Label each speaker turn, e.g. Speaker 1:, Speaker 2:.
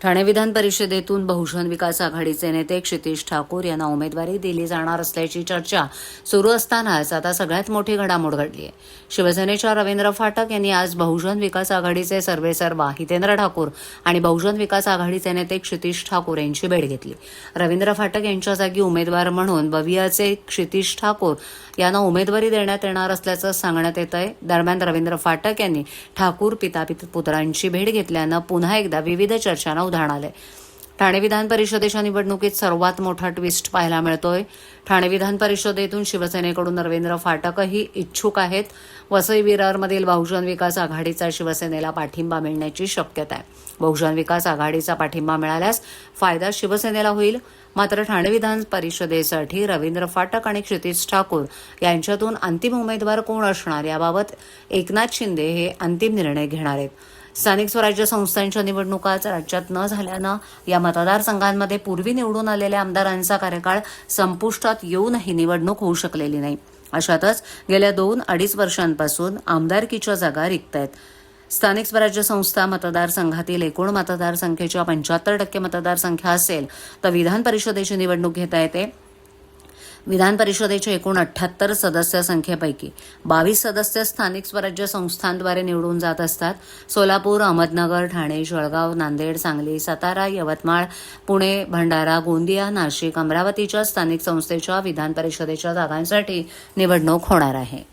Speaker 1: ठाणे विधान परिषदेतून बहुजन विकास आघाडीचे नेते क्षितिज ठाकूर यांना उमेदवारी दिली जाणार असल्याची चर्चा सुरू असतानाच आता सगळ्यात मोठी घडामोड घडली आहे. शिवसेनेच्या रवींद्र फाटक यांनी आज बहुजन विकास आघाडीचे सर्वेसर्वा हितेंद्र ठाकूर आणि बहुजन विकास आघाडीचे नेते क्षितिज ठाकूर यांची भेट घेतली. रवींद्र फाटक यांच्या जागी उमेदवार म्हणून बवियाचे क्षितिज ठाकूर यांना उमेदवारी देण्यात येणार असल्याचं सांगण्यात येत आहे. दरम्यान रवींद्र फाटक यांनी ठाकूर पुत्रांची भेट घेतल्यानं पुन्हा एकदा विविध चर्चांना उधाण आले. ठाणे विधान परिषदेच्या निवडणुकीत सर्वात मोठा ट्विस्ट पाहायला मिळतोय. ठाणे विधान परिषदेतून शिवसेनेकडून रवींद्र फाटकही इच्छुक आहेत. वसई विरारमधील बहुजन विकास आघाडीचा शिवसेनेला पाठिंबा मिळण्याची शक्यता आहे. बहुजन विकास आघाडीचा पाठिंबा मिळाल्यास फायदा शिवसेनेला होईल. मात्र ठाणे विधान परिषदेसाठी रवींद्र फाटक आणि क्षितिज ठाकूर यांच्यातून अंतिम उमेदवार कोण असणार याबाबत एकनाथ शिंदे हे अंतिम निर्णय घेणार आहेत. स्थानिक स्वराज्य संस्थांच्या निवडणुकाच राज्यात न झाल्यानं या मतदारसंघांमध्ये पूर्वी निवडून आलेल्या आमदारांचा कार्यकाळ संपुष्टात येऊनही निवडणूक होऊ शकलेली नाही. अशातच गेल्या 2-2.5 वर्षांपासून आमदारकीच्या जागा रिक्त आहेत. स्थानिक स्वराज्य संस्था मतदारसंघातील एकूण मतदारसंख्येच्या 75% मतदारसंख्या असेल तर विधान परिषदेची निवडणूक घेता येते. विधान परिषदेच्या एकूण 78 सदस्य संख्येपैकी 22 सदस्य स्थानिक स्वराज्य संस्थांद्वारे निवडून जात असतात. सोलापूर, अहमदनगर, ठाणे, जळगाव, नांदेड, सांगली, सातारा, यवतमाळ, पुणे, भंडारा, गोंदिया, नाशिक, अमरावतीच्या स्थानिक संस्थेच्या विधान परिषदेच्या जागांसाठी निवडणूक होणार आहे.